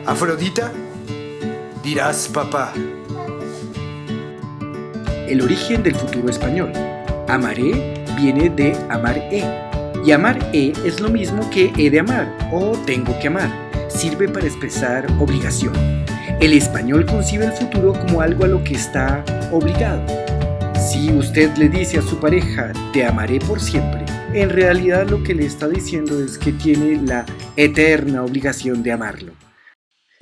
Afrodita, dirás papá. El origen del futuro español. Amaré viene de amar-e. Y amar-e es lo mismo que he de amar o tengo que amar. Sirve para expresar obligación. El español concibe el futuro como algo a lo que está obligado. Si usted le dice a su pareja, te amaré por siempre, en realidad lo que le está diciendo es que tiene la eterna obligación de amarlo.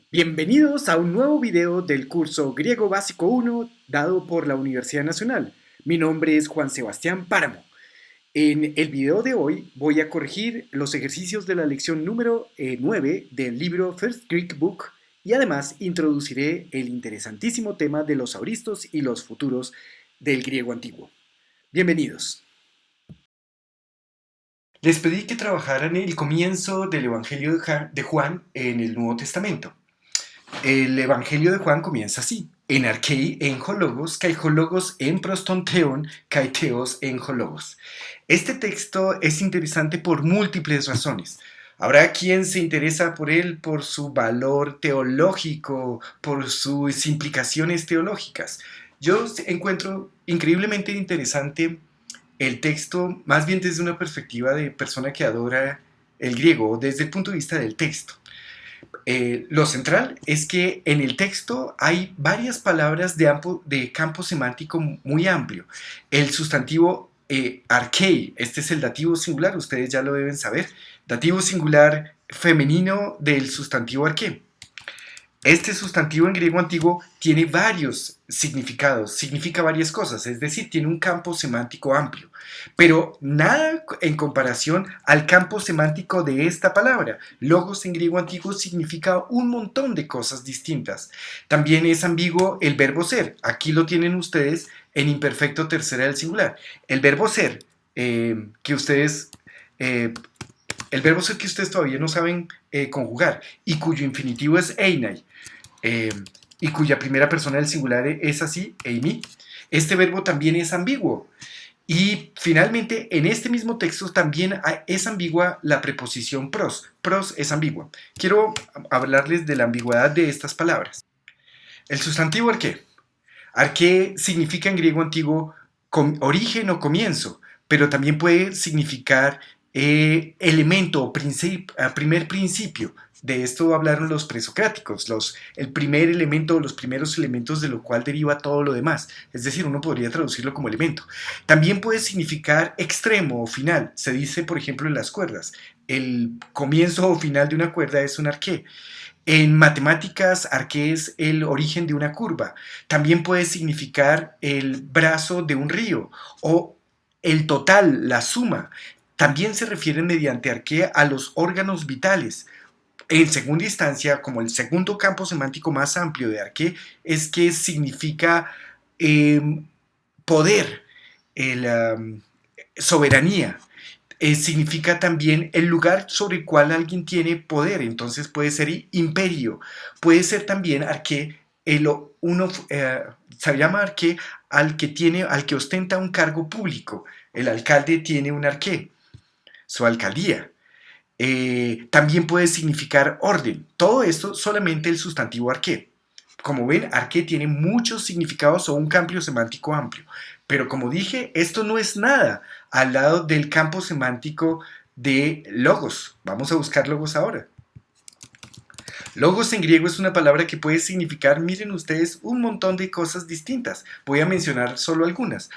Bienvenidos a un nuevo video del curso Griego Básico 1 dado por la Universidad Nacional. Mi nombre es Juan Sebastián Páramo. En el video de hoy voy a corregir los ejercicios de la lección número 9 del libro First Greek Book y además introduciré el interesantísimo tema de los aoristos y los futuros del griego antiguo. Bienvenidos. Les pedí que trabajaran el comienzo del Evangelio de Juan en el Nuevo Testamento. El Evangelio de Juan comienza así: en archei en hologos, kai hologos en prostonteon, kai theos en hologos. Este texto es interesante por múltiples razones. Habrá quien se interesa por él por su valor teológico, por sus implicaciones teológicas. Yo encuentro increíblemente interesante el texto, más bien desde una perspectiva de persona que adora el griego, desde el punto de vista del texto. Lo central es que en el texto hay varias palabras de campo semántico muy amplio. El sustantivo archei, este es el dativo singular, ustedes ya lo deben saber, dativo singular femenino del sustantivo arché. Este sustantivo en griego antiguo tiene varios significados, significa varias cosas, es decir, tiene un campo semántico amplio, pero nada en comparación al campo semántico de esta palabra. Logos en griego antiguo significa un montón de cosas distintas. También es ambiguo el verbo ser, aquí lo tienen ustedes en imperfecto tercera del singular. El verbo ser, que ustedes todavía no saben conjugar y cuyo infinitivo es einai, y cuya primera persona del singular es así, eimi. Este verbo también es ambiguo. Y finalmente, en este mismo texto también es ambigua la preposición pros. Pros es ambigua. Quiero hablarles de la ambigüedad de estas palabras. El sustantivo arché. Arché significa en griego antiguo origen o comienzo, pero también puede significar elemento o primer principio. De esto hablaron los presocráticos, el primer elemento o los primeros elementos de lo cual deriva todo lo demás. Es decir, uno podría traducirlo como elemento. También puede significar extremo o final. Se dice, por ejemplo, en las cuerdas. El comienzo o final de una cuerda es un arché. En matemáticas, arché es el origen de una curva. También puede significar el brazo de un río o el total, la suma. También se refieren mediante arché a los órganos vitales. En segunda instancia, como el segundo campo semántico más amplio de arché, es que significa poder, soberanía. Significa también el lugar sobre el cual alguien tiene poder, entonces puede ser imperio, puede ser también arché, se llama arché al que ostenta un cargo público. El alcalde tiene un arché, su alcaldía. También puede significar orden. Todo esto solamente el sustantivo arché. Como ven, arché tiene muchos significados o un campo semántico amplio. Pero como dije, esto no es nada al lado del campo semántico de logos. Vamos a buscar logos ahora. Logos en griego es una palabra que puede significar, miren ustedes, un montón de cosas distintas. Voy a mencionar solo algunas.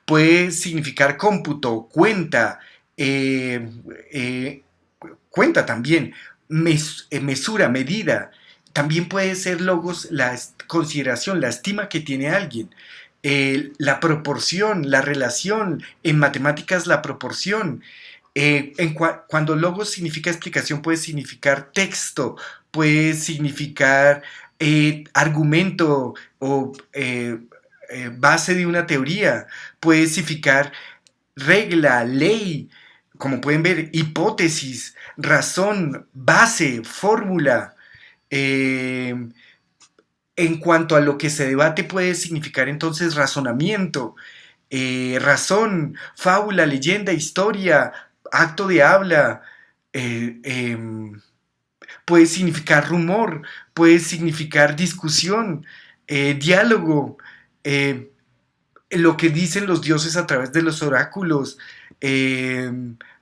Puede significar cómputo, cuenta, cuenta también, mesura, medida. También puede ser logos la consideración, la estima que tiene alguien. La proporción, la relación, en matemáticas la proporción. Cuando logos significa explicación, puede significar texto, puede significar argumento o base de una teoría, puede significar regla, ley, como pueden ver, hipótesis, razón, base, fórmula. En cuanto a lo que se debate, puede significar entonces razonamiento, razón, fábula, leyenda, historia, acto de habla. puede significar rumor, puede significar discusión, diálogo, lo que dicen los dioses a través de los oráculos,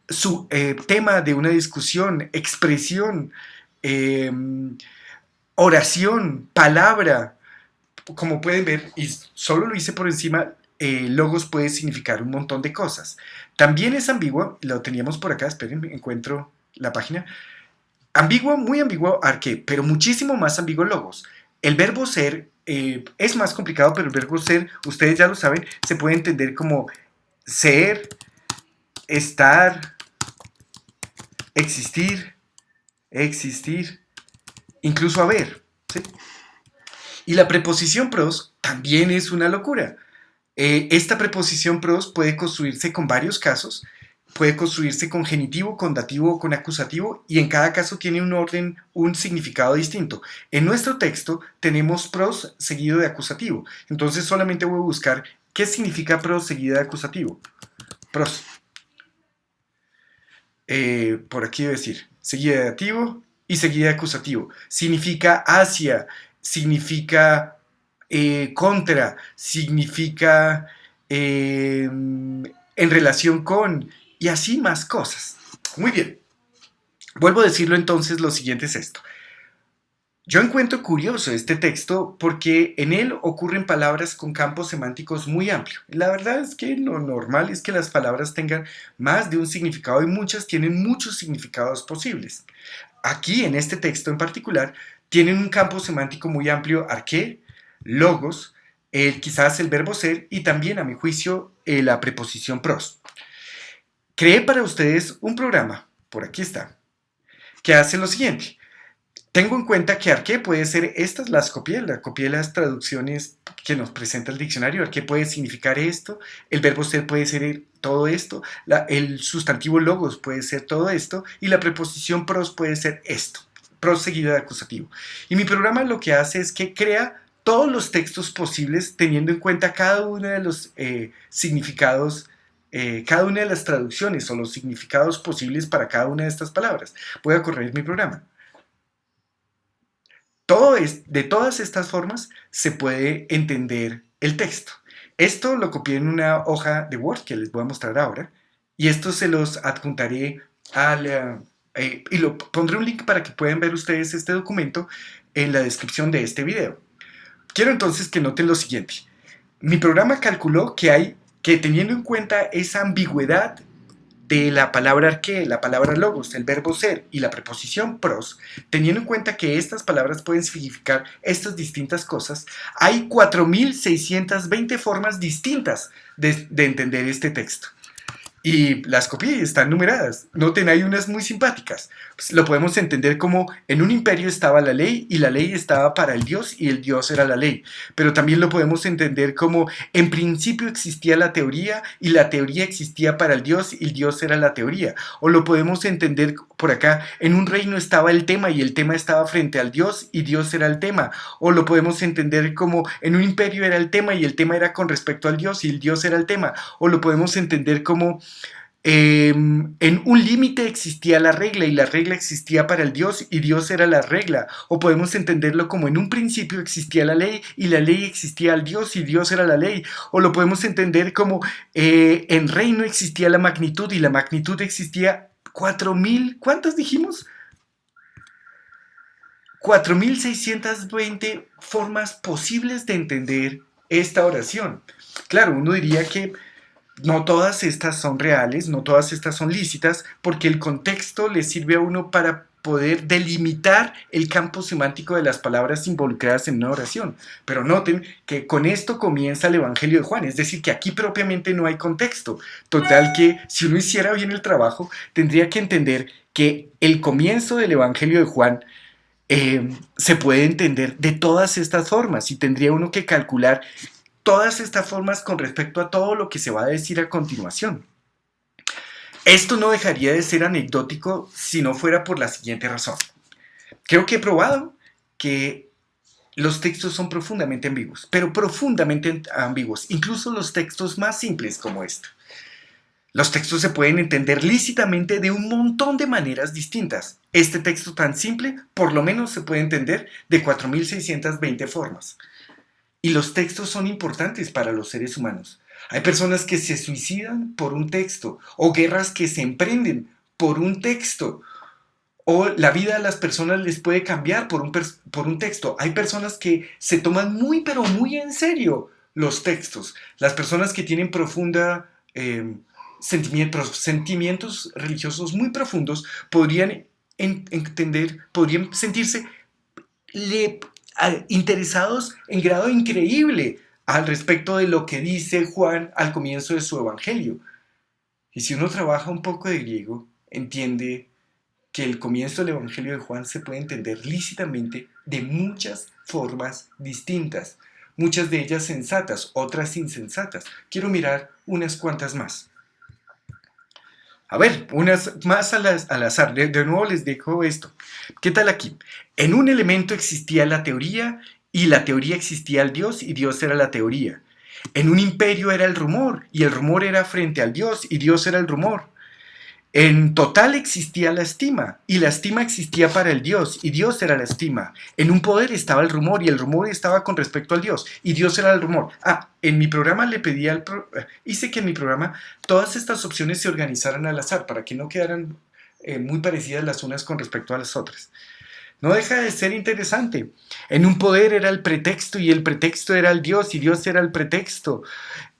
su tema de una discusión, expresión, eh, oración, palabra. Como pueden ver, y solo lo hice por encima, logos puede significar un montón de cosas. También es ambiguo, lo teníamos por acá, esperen, encuentro la página. Ambiguo, muy ambiguo arqué, pero muchísimo más ambiguo logos. El verbo ser es más complicado, pero el verbo ser, ustedes ya lo saben, se puede entender como ser, estar, existir, incluso haber, ¿sí? Y la preposición pros también es una locura. Esta preposición pros puede construirse con varios casos. Puede construirse con genitivo, con dativo o con acusativo, y en cada caso tiene un orden, un significado distinto. En nuestro texto tenemos pros seguido de acusativo. Entonces solamente voy a buscar qué significa pros seguido de acusativo. Pros. Por aquí debo decir, seguida de dativo y seguida de acusativo. Significa hacia, significa contra, significa en relación con, y así más cosas. Muy bien. Vuelvo a decirlo entonces, lo siguiente es esto. Yo encuentro curioso este texto porque en él ocurren palabras con campos semánticos muy amplios. La verdad es que lo normal es que las palabras tengan más de un significado y muchas tienen muchos significados posibles. Aquí, en este texto en particular, tienen un campo semántico muy amplio, arqué, logos, quizás el verbo ser y también, a mi juicio, la preposición pros. Creé para ustedes un programa, por aquí está, que hace lo siguiente. Tengo en cuenta que arqué puede ser estas, las copié las traducciones que nos presenta el diccionario. Arqué puede significar esto, el verbo ser puede ser todo esto, el sustantivo logos puede ser todo esto y la preposición pros puede ser esto, pros seguido de acusativo. Y mi programa lo que hace es que crea todos los textos posibles teniendo en cuenta cada uno de los significados, cada una de las traducciones o los significados posibles para cada una de estas palabras. Voy a correr mi programa. De todas estas formas se puede entender el texto. Esto lo copié en una hoja de Word que les voy a mostrar ahora y esto se los adjuntaré y lo pondré un link para que puedan ver ustedes este documento en la descripción de este video. Quiero entonces que noten lo siguiente. Mi programa calculó que teniendo en cuenta esa ambigüedad de la palabra arqué, la palabra logos, el verbo ser y la preposición pros, teniendo en cuenta que estas palabras pueden significar estas distintas cosas, hay 4.620 formas distintas de entender este texto. Y las copié y están numeradas. Noten, hay unas muy simpáticas. Pues lo podemos entender como en un imperio estaba la ley y la ley estaba para el Dios y el Dios era la ley. Pero también lo podemos entender como en principio existía la teoría y la teoría existía para el Dios y el Dios era la teoría. O lo podemos entender por acá, en un reino estaba el tema y el tema estaba frente al Dios y Dios era el tema. O lo podemos entender como en un imperio era el tema y el tema era con respecto al Dios y el Dios era el tema. O lo podemos entender como en un límite existía la regla y la regla existía para el Dios y Dios era la regla. O podemos entenderlo como en un principio existía la ley y la ley existía al Dios y Dios era la ley. O lo podemos entender como en reino existía la magnitud y la magnitud existía 4.000, ¿cuántas dijimos? 4.620 formas posibles de entender esta oración. Claro, uno diría que no todas estas son reales, no todas estas son lícitas, porque el contexto le sirve a uno para poder delimitar el campo semántico de las palabras involucradas en una oración. Pero noten que con esto comienza el Evangelio de Juan, es decir, que aquí propiamente no hay contexto. Total que si uno hiciera bien el trabajo, tendría que entender que el comienzo del Evangelio de Juan se puede entender de todas estas formas y tendría uno que calcular todas estas formas con respecto a todo lo que se va a decir a continuación. Esto no dejaría de ser anecdótico si no fuera por la siguiente razón. Creo que he probado que los textos son profundamente ambiguos, pero profundamente ambiguos, incluso los textos más simples como este. Los textos se pueden entender lícitamente de un montón de maneras distintas. Este texto tan simple, por lo menos se puede entender de 4.620 formas. Y los textos son importantes para los seres humanos. Hay personas que se suicidan por un texto, o guerras que se emprenden por un texto, o la vida de las personas les puede cambiar por un texto. Hay personas que se toman muy, pero muy en serio los textos. Las personas que tienen sentimientos religiosos muy profundos podrían entender, podrían sentirse le, interesados en grado increíble al respecto de lo que dice Juan al comienzo de su evangelio. Y si uno trabaja un poco de griego, entiende que el comienzo del evangelio de Juan se puede entender lícitamente de muchas formas distintas, muchas de ellas sensatas, otras insensatas. Quiero mirar unas cuantas más. A ver, unas más al azar. De nuevo les dejo esto. ¿Qué tal aquí? En un elemento existía la teoría y la teoría existía al Dios y Dios era la teoría. En un imperio era el rumor y el rumor era frente al Dios y Dios era el rumor. En total existía la estima y la estima existía para el Dios y Dios era la estima. En un poder estaba el rumor y el rumor estaba con respecto al Dios y Dios era el rumor. En mi programa le pedí hice que en mi programa todas estas opciones se organizaran al azar para que no quedaran muy parecidas las unas con respecto a las otras. No deja de ser interesante. En un poder era el pretexto y el pretexto era el Dios y Dios era el pretexto.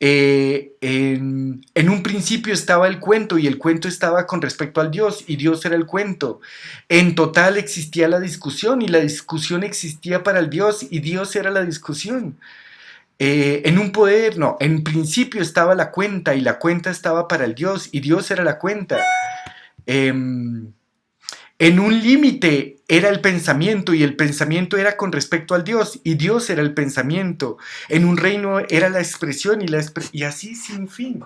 En un principio estaba el cuento y el cuento estaba con respecto al Dios y Dios era el cuento. En total existía la discusión y la discusión existía para el Dios y Dios era la discusión. En principio estaba la cuenta y la cuenta estaba para el Dios y Dios era la cuenta. En un límite era el pensamiento y el pensamiento era con respecto al Dios y Dios era el pensamiento. En un reino era la expresión y así sin fin.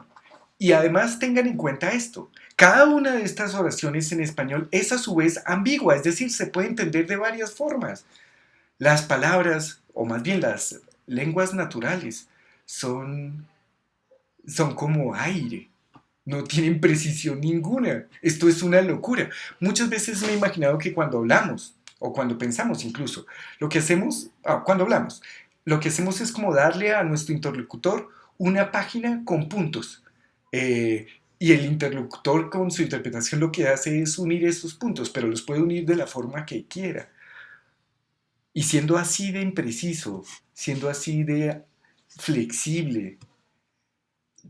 Y además tengan en cuenta esto. Cada una de estas oraciones en español es a su vez ambigua, es decir, se puede entender de varias formas. Las palabras, o más bien las lenguas naturales, son como aire. No tienen precisión ninguna. Esto es una locura. Muchas veces me he imaginado que cuando hablamos, o cuando pensamos incluso, cuando hablamos, lo que hacemos es como darle a nuestro interlocutor una página con puntos. Y el interlocutor con su interpretación lo que hace es unir esos puntos, pero los puede unir de la forma que quiera. Y siendo así de impreciso, siendo así de flexible,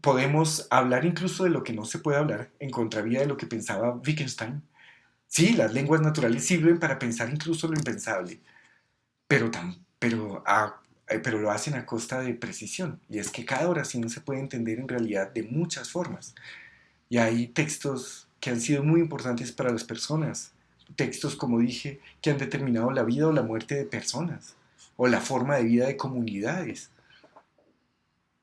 podemos hablar incluso de lo que no se puede hablar, en contravía de lo que pensaba Wittgenstein. Sí, las lenguas naturales sirven para pensar incluso lo impensable, pero lo hacen a costa de precisión. Y es que cada oración se puede entender en realidad de muchas formas. Y hay textos que han sido muy importantes para las personas. Textos, como dije, que han determinado la vida o la muerte de personas, o la forma de vida de comunidades.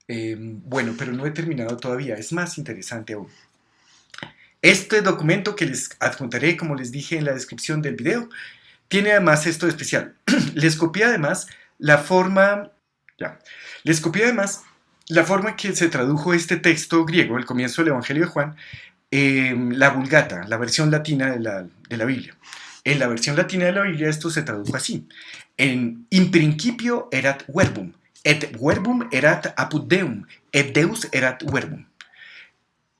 Bueno, pero no he terminado todavía, es más interesante aún. Este documento que les adjuntaré, como les dije en la descripción del video, tiene además esto de especial. Les copié además la forma que se tradujo este texto griego, el comienzo del Evangelio de Juan, la Vulgata, la versión latina de la Biblia. En la versión latina de la Biblia esto se tradujo así. In principio erat verbum, et verbum erat apud Deum, et Deus erat verbum.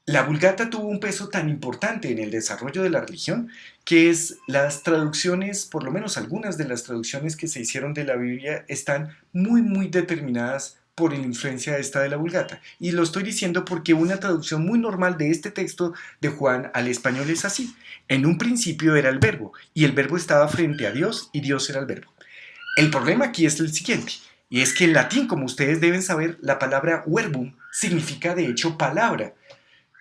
La Vulgata tuvo un peso tan importante en el desarrollo de la religión que las traducciones, por lo menos algunas de las traducciones que se hicieron de la Biblia, están muy, muy determinadas por la influencia esta de la Vulgata. Y lo estoy diciendo porque una traducción muy normal de este texto de Juan al español es así. En un principio era el verbo, y el verbo estaba frente a Dios, y Dios era el verbo. El problema aquí es el siguiente, y es que en latín, como ustedes deben saber, la palabra verbum significa de hecho palabra.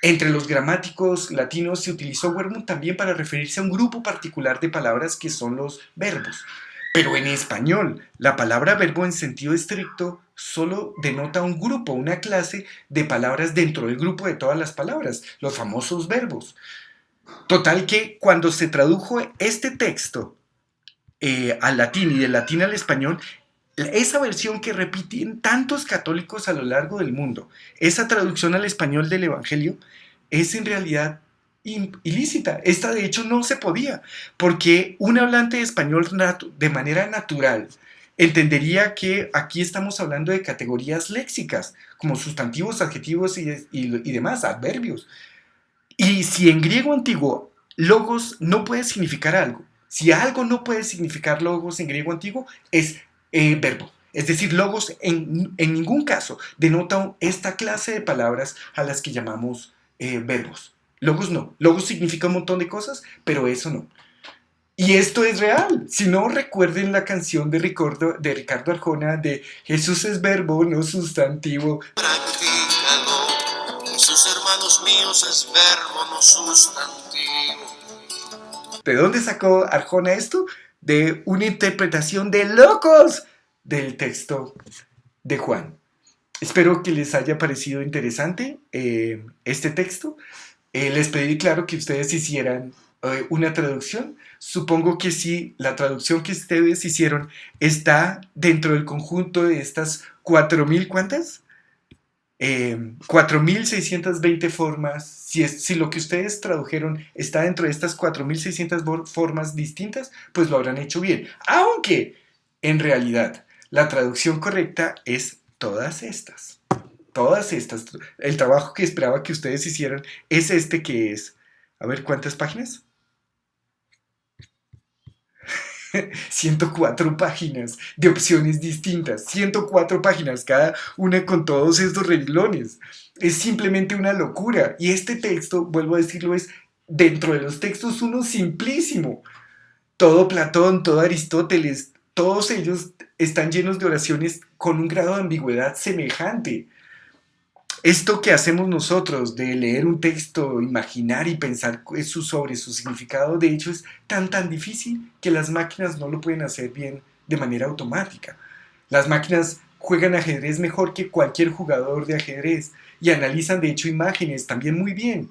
Entre los gramáticos latinos se utilizó verbum también para referirse a un grupo particular de palabras que son los verbos. Pero en español, la palabra verbo en sentido estricto solo denota un grupo, una clase de palabras dentro del grupo de todas las palabras, los famosos verbos. Total que cuando se tradujo este texto al latín y del latín al español, esa versión que repiten tantos católicos a lo largo del mundo, esa traducción al español del Evangelio, es en realidad ilícita. Esta de hecho no se podía, porque un hablante de español de manera natural entendería que aquí estamos hablando de categorías léxicas, como sustantivos, adjetivos y demás, adverbios. Y si en griego antiguo logos no puede significar algo, si algo no puede significar logos en griego antiguo, es verbo. Es decir, logos en ningún caso denota esta clase de palabras a las que llamamos verbos. Logos no. Logos significa un montón de cosas, pero eso no. Y esto es real. Si no, recuerden la canción de Ricardo Arjona de Jesús es verbo, no sustantivo. Practícalo. Jesús, hermanos míos, es verbo, no sustantivo. ¿De dónde sacó Arjona esto? De una interpretación de locos del texto de Juan. Espero que les haya parecido interesante este texto. Les pedí, claro, que ustedes hicieran una traducción. Supongo que si la traducción que ustedes hicieron está dentro del conjunto de estas 4.000, ¿cuántas? 4.620 formas. Si lo que ustedes tradujeron está dentro de estas 4.600 formas distintas, pues lo habrán hecho bien. Aunque, en realidad, la traducción correcta es todas estas. Todas estas. El trabajo que esperaba que ustedes hicieran es este que es. A ver, ¿cuántas páginas? 104 páginas de opciones distintas, 104 páginas, cada una con todos estos renglones. Es simplemente una locura. Y este texto, vuelvo a decirlo, es dentro de los textos uno simplísimo. Todo Platón, todo Aristóteles, todos ellos están llenos de oraciones con un grado de ambigüedad semejante. Esto que hacemos nosotros de leer un texto, imaginar y pensar sobre su significado, de hecho es tan difícil que las máquinas no lo pueden hacer bien de manera automática. Las máquinas juegan ajedrez mejor que cualquier jugador de ajedrez y analizan de hecho imágenes también muy bien,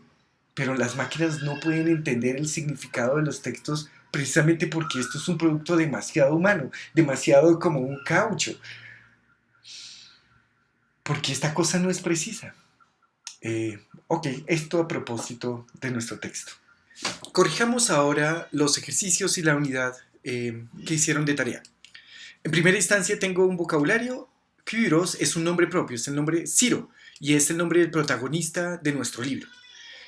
pero las máquinas no pueden entender el significado de los textos precisamente porque esto es un producto demasiado humano, demasiado como un caucho. Porque esta cosa no es precisa. Ok, esto a propósito de nuestro texto. Corrijamos ahora los ejercicios y la unidad que hicieron de tarea. En primera instancia tengo un vocabulario. Kyros es un nombre propio, es el nombre Ciro, y es el nombre del protagonista de nuestro libro.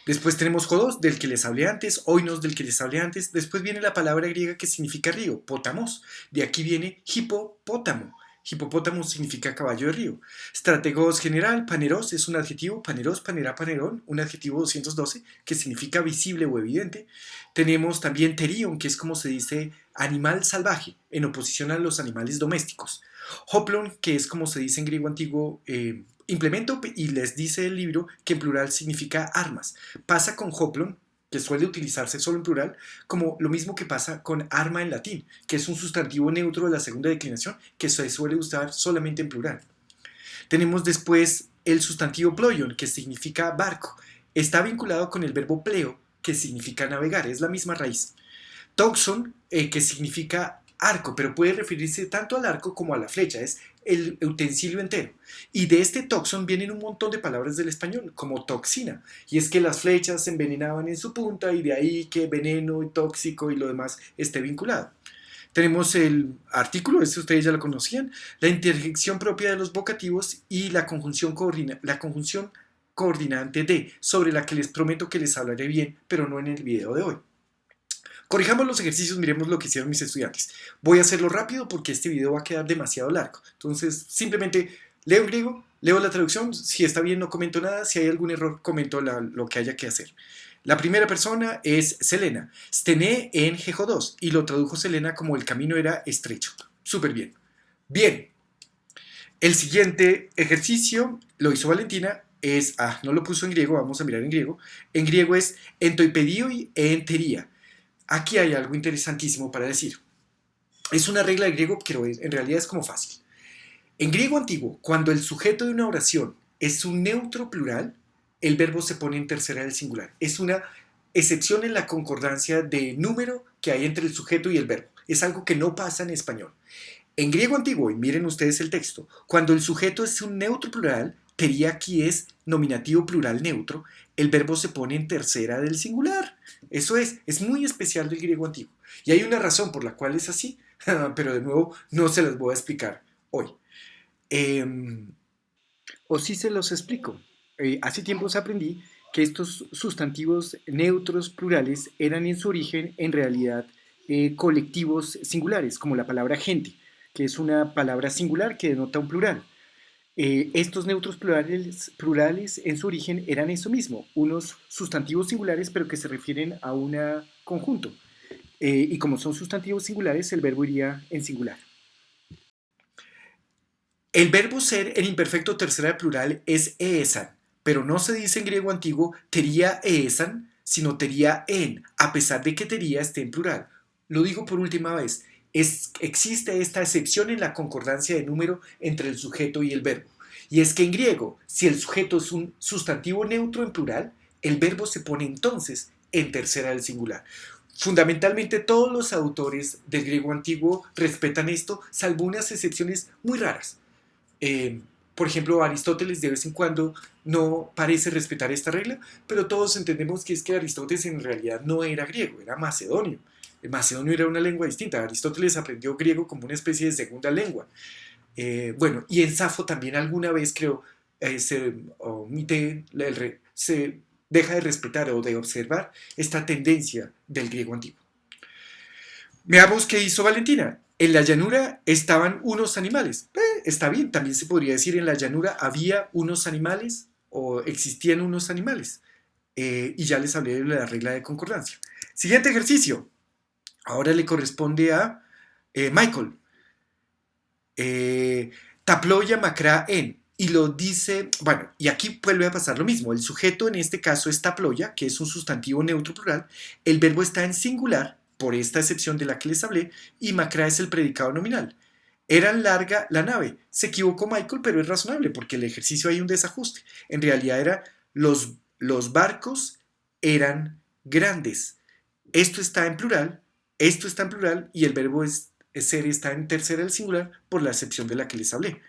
Después tenemos Jodos, del que les hablé antes, Oinos, del que les hablé antes. Después viene la palabra griega que significa río, pótamos. De aquí viene hipopótamo. Hipopótamo significa caballo de río. Strategos general, paneros es un adjetivo, paneros, panera, panerón, un adjetivo 212 que significa visible o evidente. Tenemos también terion, que es como se dice animal salvaje, en oposición a los animales domésticos. Hoplon, que es como se dice en griego antiguo, implemento, y les dice el libro que en plural significa armas. Pasa con hoplon, que suele utilizarse solo en plural, como lo mismo que pasa con arma en latín, que es un sustantivo neutro de la segunda declinación que se suele usar solamente en plural. Tenemos después el sustantivo ploion, que significa barco. Está vinculado con el verbo pleo, que significa navegar, es la misma raíz. Toxon, que significa arco, pero puede referirse tanto al arco como a la flecha, es el utensilio entero. Y de este toxon vienen un montón de palabras del español, como toxina, y es que las flechas se envenenaban en su punta y de ahí que veneno y tóxico y lo demás esté vinculado. Tenemos el artículo, este ustedes ya lo conocían, la interjección propia de los vocativos y la conjunción coordinante de, sobre la que les prometo que les hablaré bien, pero no en el video de hoy. Corrijamos los ejercicios, miremos lo que hicieron mis estudiantes. Voy a hacerlo rápido porque este video va a quedar demasiado largo. Entonces, simplemente leo en griego, leo la traducción, si está bien no comento nada, si hay algún error comento lo que haya que hacer. La primera persona es Selena. Stené en GJ2 y lo tradujo Selena como el camino era estrecho. Súper bien. Bien. El siguiente ejercicio lo hizo Valentina. No lo puso en griego, vamos a mirar en griego. En griego es entoipedioi e entería. Aquí hay algo interesantísimo para decir. Es una regla de griego, pero en realidad es como fácil. En griego antiguo, cuando el sujeto de una oración es un neutro plural, el verbo se pone en tercera del singular. Es una excepción en la concordancia de número que hay entre el sujeto y el verbo. Es algo que no pasa en español. En griego antiguo, y miren ustedes el texto, cuando el sujeto es un neutro plural, tería aquí es nominativo plural neutro, el verbo se pone en tercera del singular. Eso es muy especial del griego antiguo. Y hay una razón por la cual es así, pero de nuevo no se las voy a explicar hoy. O sí se los explico. Hace tiempos aprendí que estos sustantivos neutros plurales eran en su origen en realidad colectivos singulares, como la palabra gente, que es una palabra singular que denota un plural. Estos neutros plurales en su origen eran eso mismo, unos sustantivos singulares pero que se refieren a un conjunto. Y como son sustantivos singulares, el verbo iría en singular. El verbo ser en imperfecto tercera de plural es eesan, pero no se dice en griego antiguo teria eesan, sino teria en, a pesar de que teria esté en plural. Lo digo por última vez, existe esta excepción en la concordancia de número entre el sujeto y el verbo. Y es que en griego, si el sujeto es un sustantivo neutro en plural, el verbo se pone entonces en tercera del singular. Fundamentalmente todos los autores del griego antiguo respetan esto, salvo unas excepciones muy raras. Por ejemplo, Aristóteles de vez en cuando no parece respetar esta regla, pero todos entendemos que es que Aristóteles en realidad no era griego, era macedonio. El macedonio era una lengua distinta. Aristóteles aprendió griego como una especie de segunda lengua. Bueno, y en Safo también alguna vez creo se deja de respetar o de observar esta tendencia del griego antiguo. Veamos qué hizo Valentina. En la llanura estaban unos animales. Está bien, también se podría decir en la llanura había unos animales o existían unos animales. Y ya les hablé de la regla de concordancia. Siguiente ejercicio. Ahora le corresponde a Michael. Taploya macra en. Y lo dice, bueno, y aquí vuelve a pasar lo mismo. El sujeto en este caso es taploya, que es un sustantivo neutro plural. El verbo está en singular, por esta excepción de la que les hablé, y macra es el predicado nominal. Era larga la nave. Se equivocó Michael, pero es razonable porque el ejercicio hay un desajuste. En realidad era los barcos eran grandes. Esto está en plural y el verbo ser está en tercera del singular por la excepción de la que les hablé.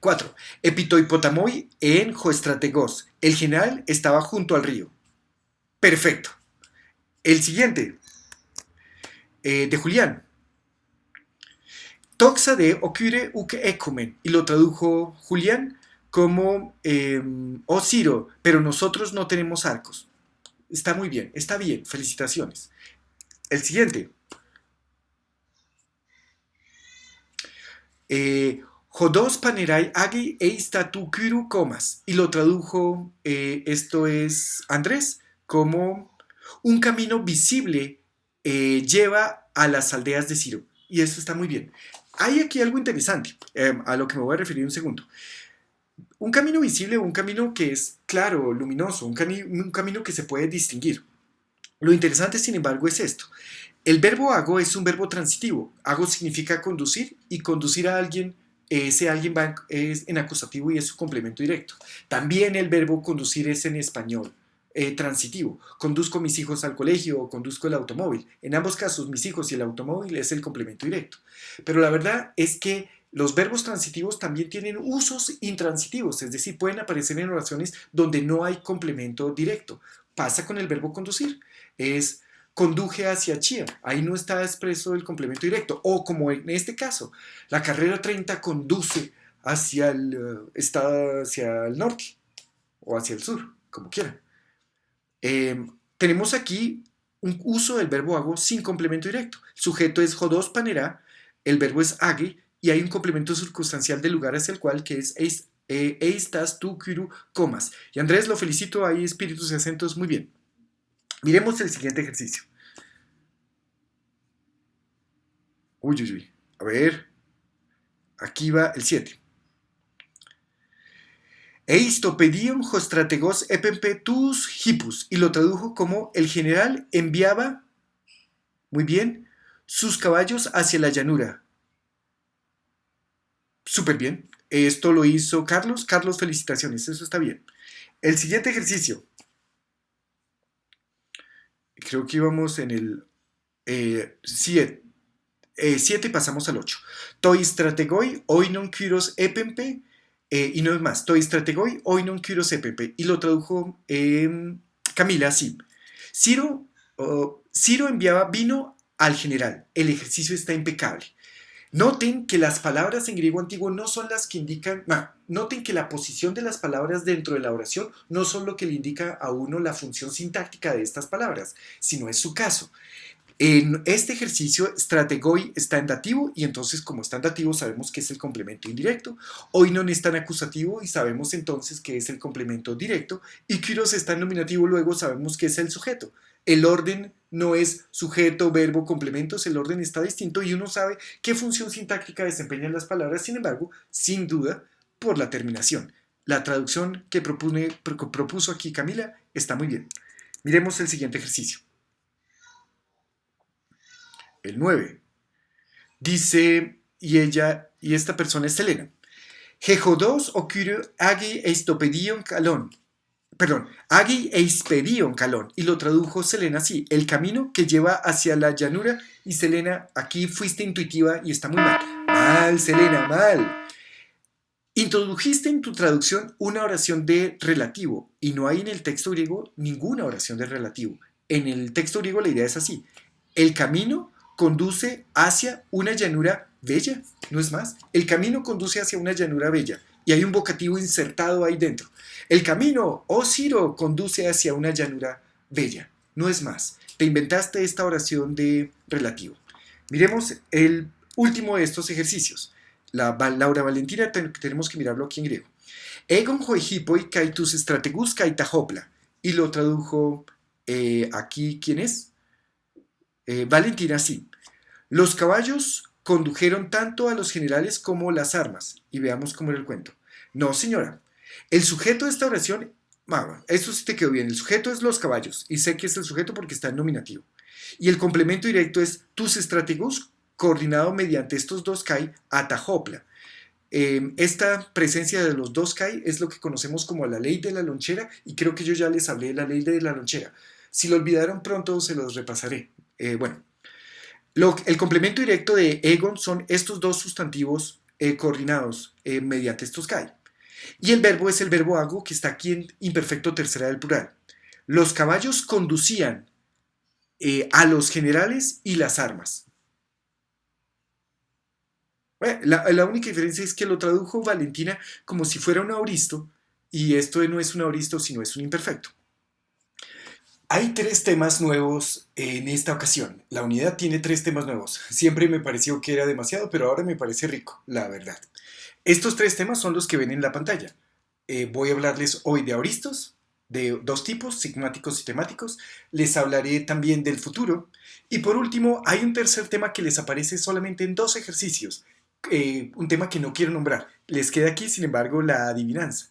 4. Epitoipotamoi en joestrategos. El general estaba junto al río. Perfecto. El siguiente, de Julián. Toxa de ocurre uke ecomen. Y lo tradujo Julián como, oh Ciro, pero nosotros no tenemos arcos. Está muy bien, está bien, felicitaciones. El siguiente. Jodos panerai agi eistatukuru comas. Y lo tradujo, esto es Andrés, como un camino visible lleva a las aldeas de Ciro. Y esto está muy bien. Hay aquí algo interesante, a lo que me voy a referir un segundo. Un camino visible o un camino que es claro, luminoso, un camino que se puede distinguir. Lo interesante, sin embargo, es esto. El verbo hago es un verbo transitivo. Hago significa conducir y conducir a alguien, ese alguien es en acusativo y es su complemento directo. También el verbo conducir es en español transitivo. Conduzco mis hijos al colegio o conduzco el automóvil. En ambos casos, mis hijos y el automóvil es el complemento directo. Pero la verdad es que los verbos transitivos también tienen usos intransitivos, es decir, pueden aparecer en oraciones donde no hay complemento directo. Pasa con el verbo conducir. Es conduje hacia Chía. Ahí no está expreso el complemento directo. O como en este caso, la carrera 30 conduce hacia hacia el norte o hacia el sur, como quieran. Tenemos aquí un uso del verbo hago sin complemento directo. El sujeto es jodos panera, el verbo es age y hay un complemento circunstancial del lugar hacia el cual que es eistas tu kuru comas. Y Andrés, lo felicito, hay espíritus y acentos muy bien. Miremos el siguiente ejercicio. Uy. A ver. Aquí va el 7. Eistopedium hostrategos epempetus hippus. Y lo tradujo como el general enviaba, muy bien, sus caballos hacia la llanura. Súper bien. Esto lo hizo Carlos. Carlos, felicitaciones. Eso está bien. El siguiente ejercicio. Creo que íbamos en el 7 y pasamos al 8. Toi strategoi oinon kyros epempe y no es más, toi strategoi, oinon kyro sepepe, y lo tradujo Camila así. Ciro enviaba vino al general, el ejercicio está impecable. Noten que las palabras en griego antiguo no son las que indican, noten que la posición de las palabras dentro de la oración no son lo que le indica a uno la función sintáctica de estas palabras, sino es su caso. En este ejercicio, strategoi está en dativo y entonces como está en dativo sabemos que es el complemento indirecto. Oinon está en acusativo y sabemos entonces que es el complemento directo. Y kyros está en nominativo, luego sabemos que es el sujeto. El orden no es sujeto, verbo, complementos, el orden está distinto y uno sabe qué función sintáctica desempeñan las palabras, sin embargo, sin duda, por la terminación. La traducción que propuso aquí Camila está muy bien. Miremos el siguiente ejercicio. El 9. Dice, y esta persona es Selena. Jejodos occurre agi eistopedion calón. Perdón, agi eispedion calón. Y lo tradujo Selena así, el camino que lleva hacia la llanura. Y Selena, aquí fuiste intuitiva y está muy mal. Mal, Selena, mal. Introdujiste en tu traducción una oración de relativo y no hay en el texto griego ninguna oración de relativo. En el texto griego la idea es así. El camino conduce hacia una llanura bella, no es más. El camino conduce hacia una llanura bella y hay un vocativo insertado ahí dentro. El camino, oh Ciro, conduce hacia una llanura bella, no es más. Te inventaste esta oración de relativo. Miremos el último de estos ejercicios. Laura Valentina, tenemos que mirarlo aquí en griego. Egon hoihipoi kai tus strategus kai tahopla. Y lo tradujo aquí, ¿quién es? Valentina sí. Los caballos condujeron tanto a los generales como las armas. Y veamos cómo era el cuento. No, señora. El sujeto de esta oración, eso sí te quedó bien. El sujeto es los caballos. Y sé que es el sujeto porque está en nominativo. Y el complemento directo es tus estrategos, coordinado mediante estos dos kai, atajopla. Esta presencia de los dos kai es lo que conocemos como la ley de la lonchera. Y creo que yo ya les hablé de la ley de la lonchera. Si lo olvidaron pronto se los repasaré. El complemento directo de Egon son estos dos sustantivos coordinados mediante estos kai. Y el verbo es el verbo hago que está aquí en imperfecto tercera del plural. Los caballos conducían a los generales y las armas. La única diferencia es que lo tradujo Valentina como si fuera un aoristo y esto no es un aoristo sino es un imperfecto. Hay 3 temas nuevos en esta ocasión. La unidad tiene 3 temas nuevos. Siempre me pareció que era demasiado, pero ahora me parece rico, la verdad. Estos 3 temas son los que ven en la pantalla. Voy a hablarles hoy de aoristos, de 2 tipos, sigmáticos y temáticos. Les hablaré también del futuro. Y por último, hay un tercer tema que les aparece solamente en 2 ejercicios. Un tema que no quiero nombrar. Les queda aquí, sin embargo, la adivinanza.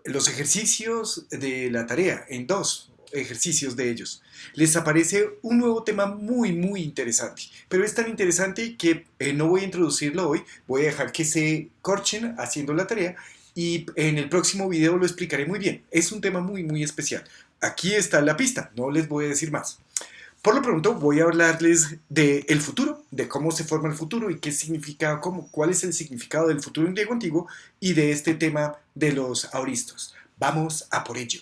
Los ejercicios de la tarea, en 2 ejercicios de ellos, les aparece un nuevo tema muy, muy interesante. Pero es tan interesante que no voy a introducirlo hoy, voy a dejar que se corchen haciendo la tarea y en el próximo video lo explicaré muy bien. Es un tema muy, muy especial. Aquí está la pista, no les voy a decir más. Por lo pronto voy a hablarles del futuro, de cómo se forma el futuro y qué significa, cuál es el significado del futuro en griego antiguo y de este tema de los aoristos. Vamos a por ello.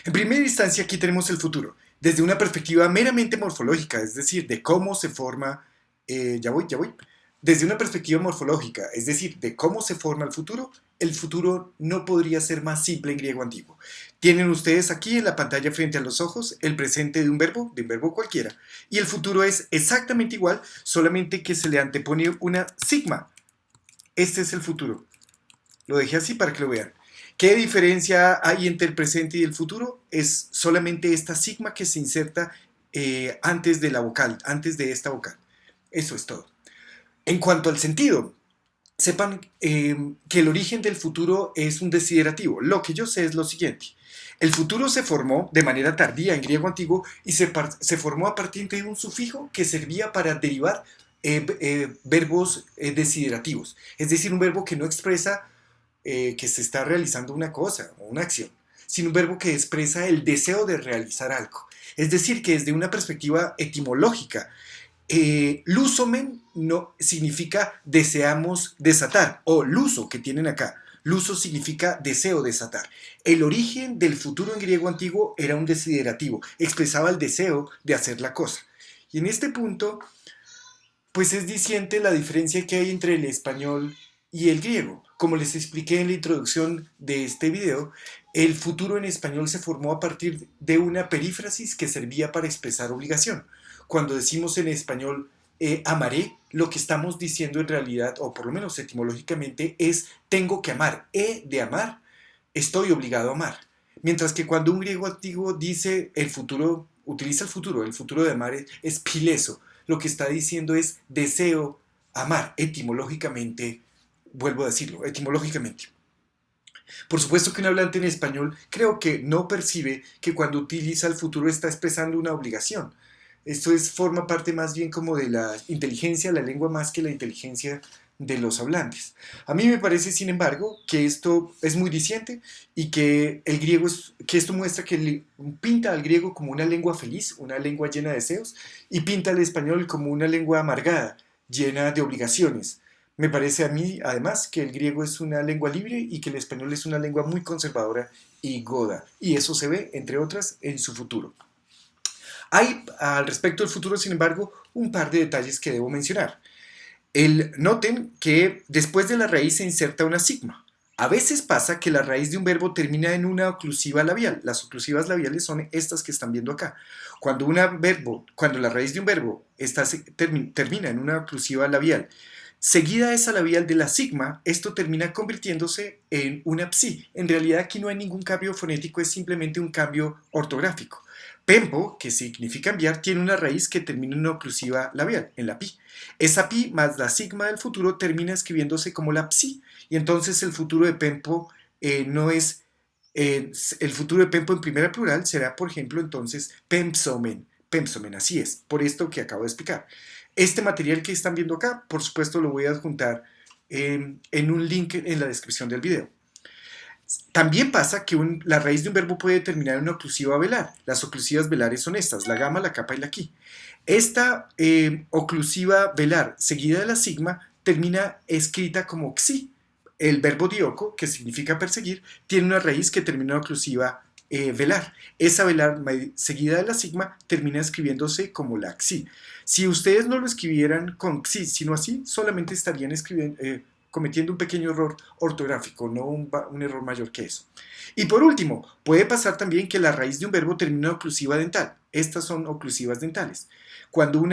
En primera instancia aquí tenemos el futuro, desde una perspectiva meramente morfológica, es decir, de cómo se forma, desde una perspectiva morfológica, es decir, de cómo se forma el futuro no podría ser más simple en griego antiguo. Tienen ustedes aquí en la pantalla frente a los ojos el presente de un verbo cualquiera, y el futuro es exactamente igual, solamente que se le antepone una sigma. Este es el futuro. Lo dejé así para que lo vean. ¿Qué diferencia hay entre el presente y el futuro? Es solamente esta sigma que se inserta antes de la vocal, antes de esta vocal. Eso es todo. En cuanto al sentido, sepan que el origen del futuro es un desiderativo. Lo que yo sé es lo siguiente. El futuro se formó de manera tardía en griego antiguo y se formó a partir de un sufijo que servía para derivar verbos desiderativos. Es decir, un verbo que no expresa que se está realizando una cosa o una acción, sino un verbo que expresa el deseo de realizar algo. Es decir, que desde una perspectiva etimológica, Lusomen no, significa deseamos desatar, o luso que tienen acá. Luso significa deseo desatar. El origen del futuro en griego antiguo era un desiderativo, expresaba el deseo de hacer la cosa. Y en este punto, pues es diciente la diferencia que hay entre el español y el griego. Como les expliqué en la introducción de este video, el futuro en español se formó a partir de una perífrasis que servía para expresar obligación. Cuando decimos en español amaré, lo que estamos diciendo en realidad, o por lo menos etimológicamente, es tengo que amar. De amar, estoy obligado a amar. Mientras que cuando un griego antiguo dice el futuro, utiliza el futuro de amar es pileso. Lo que está diciendo es deseo amar, etimológicamente, vuelvo a decirlo, etimológicamente. Por supuesto que un hablante en español creo que no percibe que cuando utiliza el futuro está expresando una obligación. Esto forma parte más bien como de la inteligencia, la lengua más que la inteligencia de los hablantes. A mí me parece, sin embargo, que esto es muy diciente y que el griego que esto muestra que pinta al griego como una lengua feliz, una lengua llena de deseos, y pinta al español como una lengua amargada, llena de obligaciones. Me parece a mí, además, que el griego es una lengua libre y que el español es una lengua muy conservadora y goda. Y eso se ve, entre otras, en su futuro. Hay, al respecto del futuro, sin embargo, un par de detalles que debo mencionar. Noten que después de la raíz se inserta una sigma. A veces pasa que la raíz de un verbo termina en una oclusiva labial. Las oclusivas labiales son estas que están viendo acá. Cuando la raíz de un verbo termina en una oclusiva labial, seguida esa labial de la sigma, esto termina convirtiéndose en una psi. En realidad aquí no hay ningún cambio fonético, es simplemente un cambio ortográfico. Pempo, que significa enviar, tiene una raíz que termina en una oclusiva labial, en la pi. Esa pi más la sigma del futuro termina escribiéndose como la psi, y entonces el futuro de Pempo no es... el futuro de Pempo en primera plural será, por ejemplo, entonces Pempsomen. Pempsomen, así es, por esto que acabo de explicar. Este material que están viendo acá, por supuesto, lo voy a adjuntar en un link en la descripción del video. También pasa que la raíz de un verbo puede terminar en una oclusiva velar. Las oclusivas velares son estas, la gamma, la capa y la qui. Esta oclusiva velar seguida de la sigma termina escrita como xi. El verbo dioco, que significa perseguir, tiene una raíz que termina en oclusiva velar. Esa velar seguida de la sigma termina escribiéndose como la xi. Si ustedes no lo escribieran con xi, sino así, solamente estarían cometiendo un pequeño error ortográfico, no un error mayor que eso. Y por último, puede pasar también que la raíz de un verbo termine en oclusiva dental. Estas son oclusivas dentales. Cuando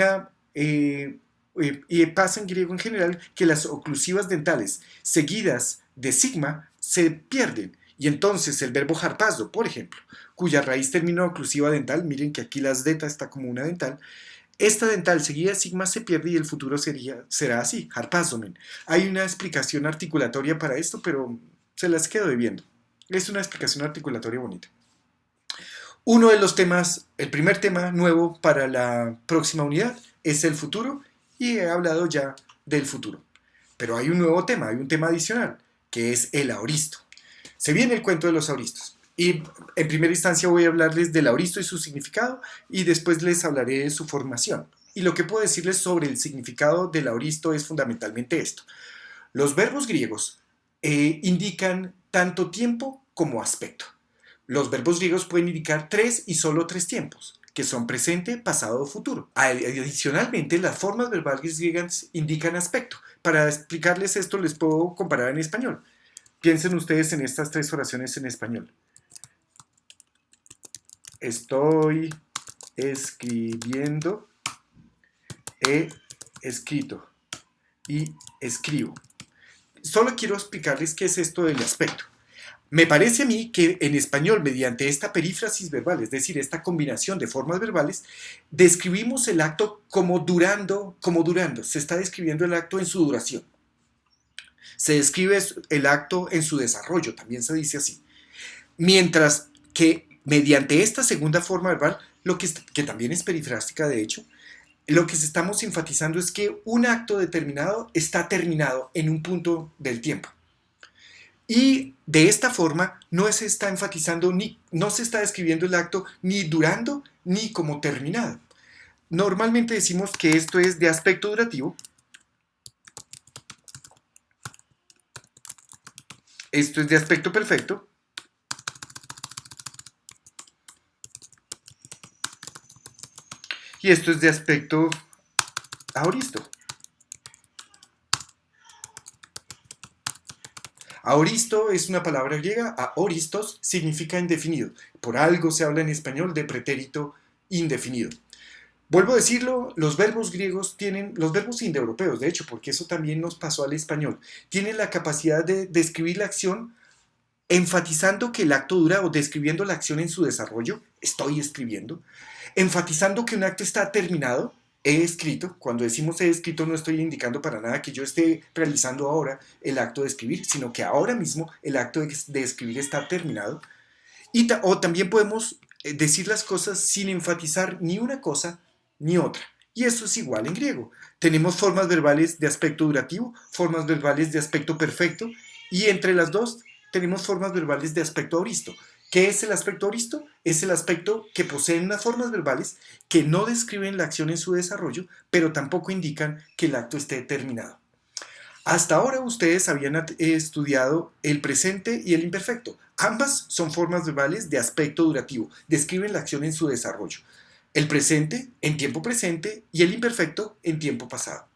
y pasa en griego en general que las oclusivas dentales seguidas de sigma se pierden. Y entonces el verbo harpazo, por ejemplo, cuya raíz termina en oclusiva dental, miren que aquí la zeta está como una dental, esta dental seguida de sigma se pierde y el futuro será así, harpazomen. Hay una explicación articulatoria para esto, pero se las quedo debiendo. Es una explicación articulatoria bonita. Uno de los temas, el primer tema nuevo para la próxima unidad es el futuro y he hablado ya del futuro. Pero hay un nuevo tema, hay un tema adicional, que es el aoristo. Se viene el cuento de los aoristos. Y en primera instancia voy a hablarles del aoristo y su significado y después les hablaré de su formación. Y lo que puedo decirles sobre el significado del aoristo es fundamentalmente esto. Los verbos griegos indican tanto tiempo como aspecto. Los verbos griegos pueden indicar tres y solo tres tiempos, que son presente, pasado o futuro. Adicionalmente, las formas verbales griegas indican aspecto. Para explicarles esto les puedo comparar en español. Piensen ustedes en estas tres oraciones en español. Estoy escribiendo, he escrito y escribo. Solo quiero explicarles qué es esto del aspecto. Me parece a mí que en español, mediante esta perífrasis verbal, es decir, esta combinación de formas verbales, describimos el acto como durando. Se está describiendo el acto en su duración. Se describe el acto en su desarrollo, también se dice así. Mientras que mediante esta segunda forma verbal, que también es perifrástica de hecho, lo que estamos enfatizando es que un acto determinado está terminado en un punto del tiempo. Y de esta forma no se está enfatizando no se está describiendo el acto ni durando ni como terminado. normalmente decimos que esto es de aspecto durativo. Esto es de aspecto perfecto. Y esto es de aspecto aoristo. Aoristo es una palabra griega, aoristos significa indefinido. Por algo se habla en español de pretérito indefinido. Vuelvo a decirlo, los verbos griegos tienen, los verbos indoeuropeos, de hecho, porque eso también nos pasó al español, tienen la capacidad de describir la acción enfatizando que el acto dura o describiendo la acción en su desarrollo, estoy escribiendo, enfatizando que un acto está terminado, he escrito, cuando decimos he escrito no estoy indicando para nada que yo esté realizando ahora el acto de escribir, sino que ahora mismo el acto de escribir está terminado, o también podemos decir las cosas sin enfatizar ni una cosa ni otra. Y eso es igual en griego. Tenemos formas verbales de aspecto durativo, formas verbales de aspecto perfecto, y entre las dos tenemos formas verbales de aspecto aoristo. ¿Qué es el aspecto aoristo? Es el aspecto que poseen unas formas verbales que no describen la acción en su desarrollo, pero tampoco indican que el acto esté terminado. Hasta ahora ustedes habían estudiado el presente y el imperfecto. Ambas son formas verbales de aspecto durativo, describen la acción en su desarrollo. El presente en tiempo presente y el imperfecto en tiempo pasado.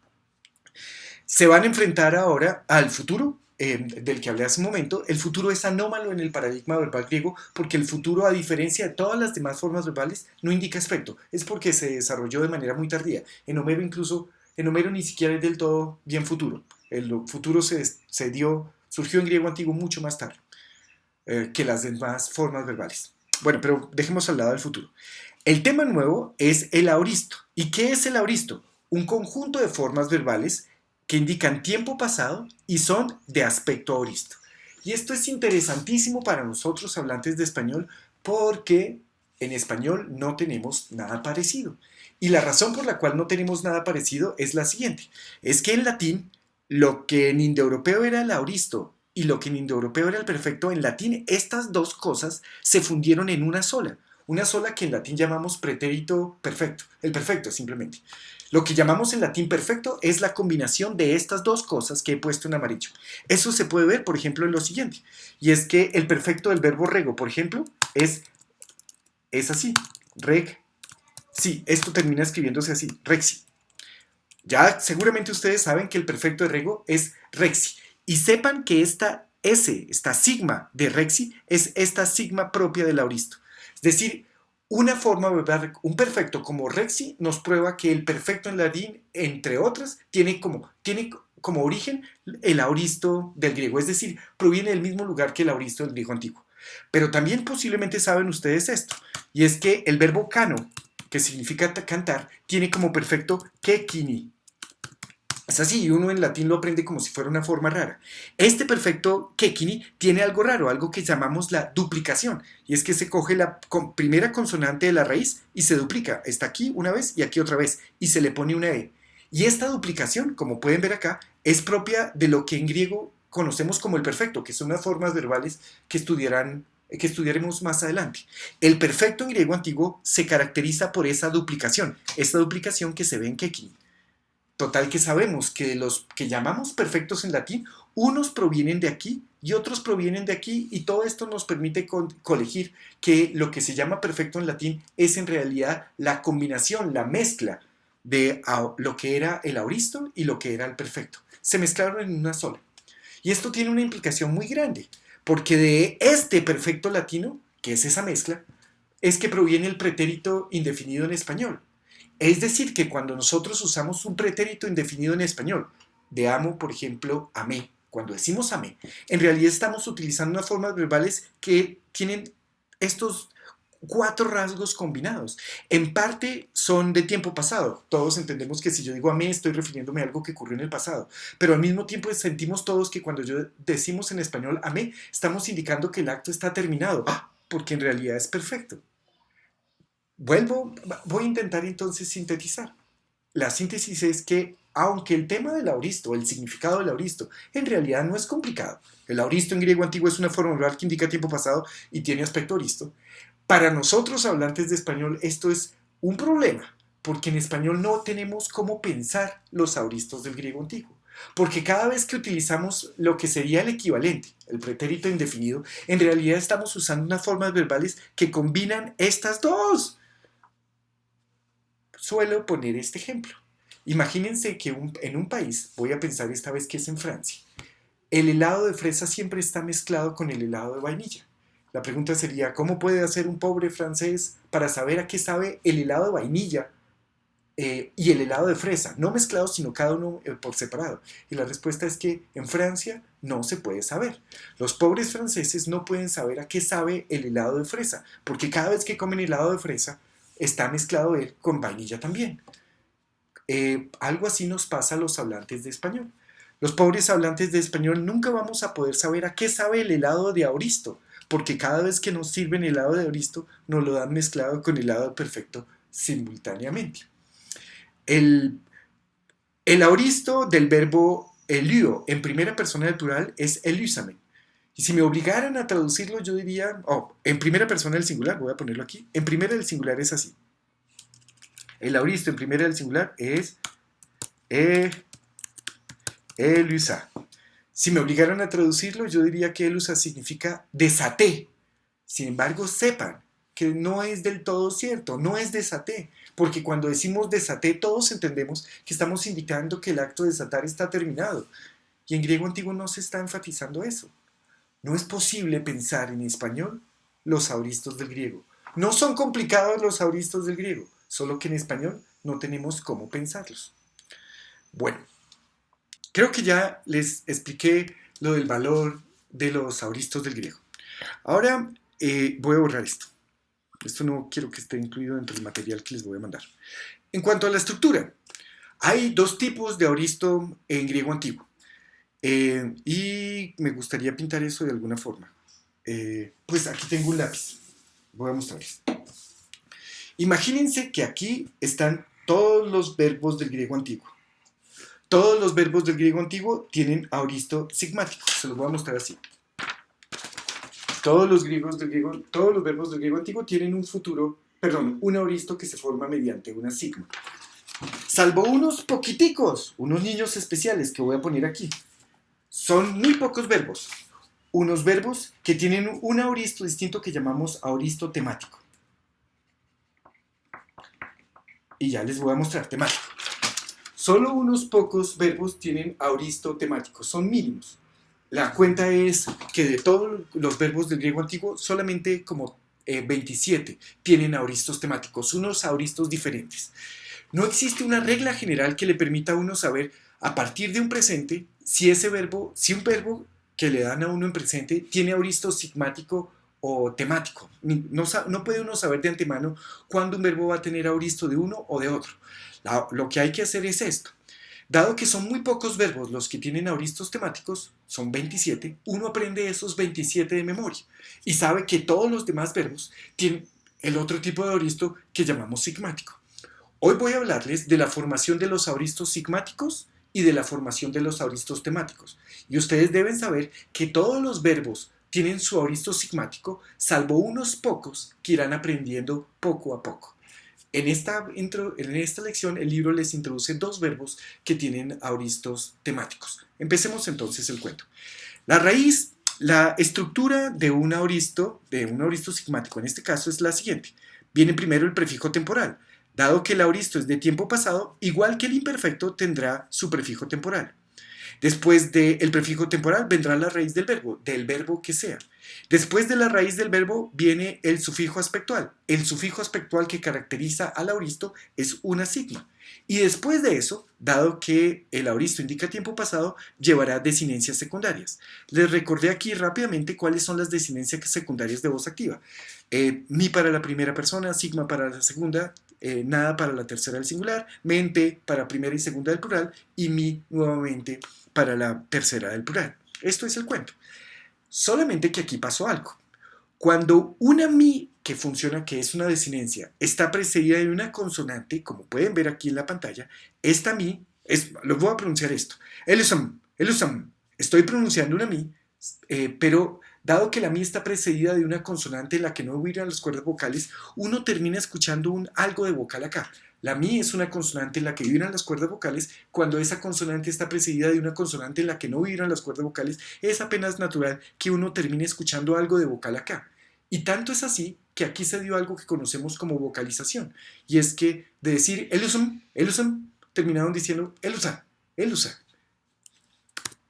Se van a enfrentar ahora al futuro, del que hablé hace un momento. El futuro es anómalo en el paradigma verbal griego porque el futuro, a diferencia de todas las demás formas verbales, no indica aspecto. Es porque se desarrolló de manera muy tardía. En Homero ni siquiera es del todo bien futuro. El futuro surgió en griego antiguo mucho más tarde que las demás formas verbales. Bueno, pero dejemos al lado el futuro. El tema nuevo es el aoristo. ¿Y qué es el aoristo? Un conjunto de formas verbales que indican tiempo pasado y son de aspecto aoristo. Y esto es interesantísimo para nosotros hablantes de español porque en español no tenemos nada parecido. Y la razón por la cual no tenemos nada parecido es la siguiente. Es que en latín, lo que en indoeuropeo era el aoristo y lo que en indoeuropeo era el perfecto, en latín estas dos cosas se fundieron en una sola que en latín llamamos pretérito perfecto, el perfecto simplemente. Lo que llamamos en latín perfecto es la combinación de estas dos cosas que he puesto en amarillo. Eso se puede ver, por ejemplo, en lo siguiente, y es que el perfecto del verbo rego, por ejemplo, es así, reg, sí, esto termina escribiéndose así, rexi. Ya seguramente ustedes saben que el perfecto de rego es rexi, y sepan que esta sigma de rexi es esta sigma propia del aoristo. Es decir, una forma verbal, un perfecto como rexi nos prueba que el perfecto en latín, entre otras, tiene como origen el aoristo del griego, es decir, proviene del mismo lugar que el aoristo del griego antiguo. Pero también posiblemente saben ustedes esto, y es que el verbo cano, que significa cantar, tiene como perfecto kekini. Es así, y uno en latín lo aprende como si fuera una forma rara. Este perfecto kekini tiene algo raro, algo que llamamos la duplicación, y es que se coge la primera consonante de la raíz y se duplica. Está aquí una vez y aquí otra vez, y se le pone una E. Y esta duplicación, como pueden ver acá, es propia de lo que en griego conocemos como el perfecto, que son las formas verbales que estudiaremos más adelante. El perfecto en griego antiguo se caracteriza por esa duplicación que se ve en kekini. Total que sabemos que los que llamamos perfectos en latín, unos provienen de aquí y otros provienen de aquí, y todo esto nos permite colegir que lo que se llama perfecto en latín es en realidad la combinación, la mezcla de lo que era el aoristo y lo que era el perfecto. Se mezclaron en una sola. Y esto tiene una implicación muy grande, porque de este perfecto latino, que es esa mezcla, es que proviene el pretérito indefinido en español. Es decir, que cuando nosotros usamos un pretérito indefinido en español, de amo, por ejemplo, amé, cuando decimos amé, en realidad estamos utilizando unas formas verbales que tienen estos 4 rasgos combinados. En parte son de tiempo pasado. Todos entendemos que si yo digo amé, estoy refiriéndome a algo que ocurrió en el pasado. Pero al mismo tiempo sentimos todos que cuando decimos en español amé, estamos indicando que el acto está terminado, porque en realidad es perfecto. Voy a intentar entonces sintetizar. La síntesis es que, aunque el tema del aoristo, el significado del aoristo, en realidad no es complicado. El aoristo en griego antiguo es una forma verbal que indica tiempo pasado y tiene aspecto aoristo. Para nosotros, hablantes de español, esto es un problema, porque en español no tenemos cómo pensar los auristos del griego antiguo. Porque cada vez que utilizamos lo que sería el equivalente, el pretérito indefinido, en realidad estamos usando unas formas verbales que combinan estas dos. Suelo poner este ejemplo. Imagínense que en un país, voy a pensar esta vez que es en Francia, el helado de fresa siempre está mezclado con el helado de vainilla. La pregunta sería, ¿cómo puede hacer un pobre francés para saber a qué sabe el helado de vainilla y el helado de fresa? No mezclados, sino cada uno por separado. Y la respuesta es que en Francia no se puede saber. Los pobres franceses no pueden saber a qué sabe el helado de fresa, porque cada vez que comen helado de fresa, está mezclado él con vainilla también. Algo así nos pasa a los hablantes de español. Los pobres hablantes de español nunca vamos a poder saber a qué sabe el helado de auristo, porque cada vez que nos sirven helado de auristo, nos lo dan mezclado con helado perfecto simultáneamente. El auristo del verbo elio en primera persona del plural es elúsame. Y si me obligaran a traducirlo, yo diría, en primera persona del singular, voy a ponerlo aquí, en primera del singular es así. El auristo en primera del singular es elusa. Si me obligaran a traducirlo, yo diría que elusa significa desaté. Sin embargo, sepan que no es del todo cierto, no es desaté, porque cuando decimos desaté, todos entendemos que estamos indicando que el acto de desatar está terminado. Y en griego antiguo no se está enfatizando eso. No es posible pensar en español los auristos del griego. No son complicados los auristos del griego, solo que en español no tenemos cómo pensarlos. Bueno, creo que ya les expliqué lo del valor de los auristos del griego. Ahora voy a borrar esto. Esto no quiero que esté incluido dentro del material que les voy a mandar. En cuanto a la estructura, hay dos tipos de auristo en griego antiguo. Y me gustaría pintar eso de alguna forma. Pues aquí tengo un lápiz. Voy a mostrarles. Imagínense que aquí están todos los verbos del griego antiguo. Todos los verbos del griego antiguo tienen auristo sigmático. Se los voy a mostrar así. Todos los verbos del griego antiguo tienen un auristo que se forma mediante una sigma. Salvo unos poquiticos, unos niños especiales que voy a poner aquí. Son muy pocos verbos. Unos verbos que tienen un auristo distinto que llamamos auristo temático. Y ya les voy a mostrar temático. Solo unos pocos verbos tienen auristo temático, son mínimos. La cuenta es que de todos los verbos del griego antiguo, solamente como 27 tienen auristos temáticos, unos auristos diferentes. No existe una regla general que le permita a uno saber a partir de un presente si un verbo que le dan a uno en presente tiene auristo sigmático o temático. No puede uno saber de antemano cuándo un verbo va a tener auristo de uno o de otro. Lo que hay que hacer es esto. Dado que son muy pocos verbos los que tienen auristos temáticos, son 27, uno aprende esos 27 de memoria y sabe que todos los demás verbos tienen el otro tipo de auristo que llamamos sigmático. Hoy voy a hablarles de la formación de los auristos sigmáticos y de la formación de los auristos temáticos. Y ustedes deben saber que todos los verbos tienen su auristo sigmático, salvo unos pocos que irán aprendiendo poco a poco. En esta lección el libro les introduce dos verbos que tienen auristos temáticos. Empecemos entonces el cuento. La estructura de un auristo sigmático en este caso es la siguiente. Viene primero el prefijo temporal. Dado que el auristo es de tiempo pasado, igual que el imperfecto tendrá su prefijo temporal. Después del prefijo temporal vendrá la raíz del verbo que sea. Después de la raíz del verbo viene el sufijo aspectual. El sufijo aspectual que caracteriza al auristo es una sigma. Y después de eso, dado que el auristo indica tiempo pasado, llevará desinencias secundarias. Les recordé aquí rápidamente cuáles son las desinencias secundarias de voz activa. Mi para la primera persona, sigma para la segunda, nada para la tercera del singular, mente para primera y segunda del plural y mi nuevamente para la tercera del plural. Esto es el cuento. Solamente que aquí pasó algo. Cuando una mi que funciona, que es una desinencia, está precedida de una consonante, como pueden ver aquí en la pantalla, esta mi, lo voy a pronunciar esto, elusam, estoy pronunciando una mi, pero dado que la mi está precedida de una consonante en la que no vibran las cuerdas vocales, uno termina escuchando algo de vocal acá. La mi es una consonante en la que vibran las cuerdas vocales. Cuando esa consonante está precedida de una consonante en la que no vibran las cuerdas vocales, es apenas natural que uno termine escuchando algo de vocal acá. Y tanto es así que aquí se dio algo que conocemos como vocalización. Y es que de decir elusum, terminaron diciendo elusa, elusa.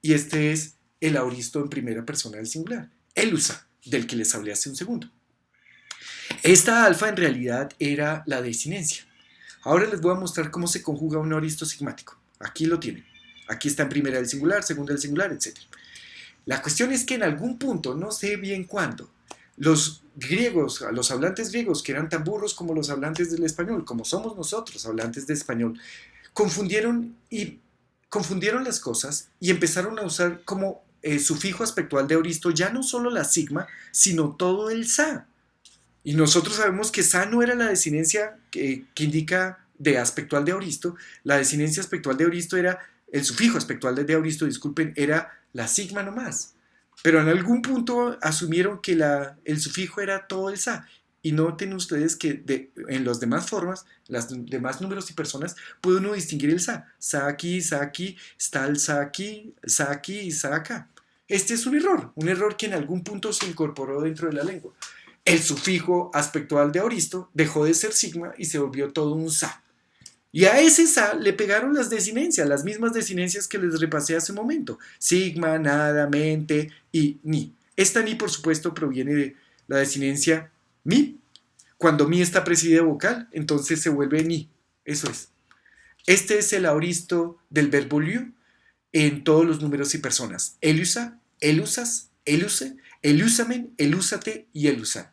Y este es el auristo en primera persona del singular, elusa, del que les hablé hace un segundo. Esta alfa en realidad era la desinencia. Ahora les voy a mostrar cómo se conjuga un auristo sigmático. Aquí lo tienen. Aquí está en primera del singular, segunda del singular, etc. La cuestión es que en algún punto, no sé bien cuándo, los griegos, los hablantes griegos, que eran tan burros como los hablantes del español, como somos nosotros, hablantes de español, confundieron las cosas y empezaron a usar como sufijo aspectual de auristo ya no solo la sigma, sino todo el sa. Y nosotros sabemos que sa no era la desinencia que indica de aspectual de auristo. La desinencia aspectual de auristo era, el sufijo aspectual de auristo, disculpen, era la sigma nomás. Pero en algún punto asumieron que el sufijo era todo el sa. Y noten ustedes que en las demás formas, las demás números y personas, puede uno distinguir el sa. Sa aquí, está el sa aquí y sa acá. Este es un error que en algún punto se incorporó dentro de la lengua. El sufijo aspectual de auristo dejó de ser sigma y se volvió todo un sa. Y a ese sa le pegaron las desinencias, las mismas desinencias que les repasé hace un momento. Sigma, nada, mente y ni. Esta ni, por supuesto, proviene de la desinencia mi. Cuando mi está precedida de vocal, entonces se vuelve ni. Eso es. Este es el auristo del verbo liu en todos los números y personas. Elusa, elusas, eluse, elusamen, elúsate y elusan.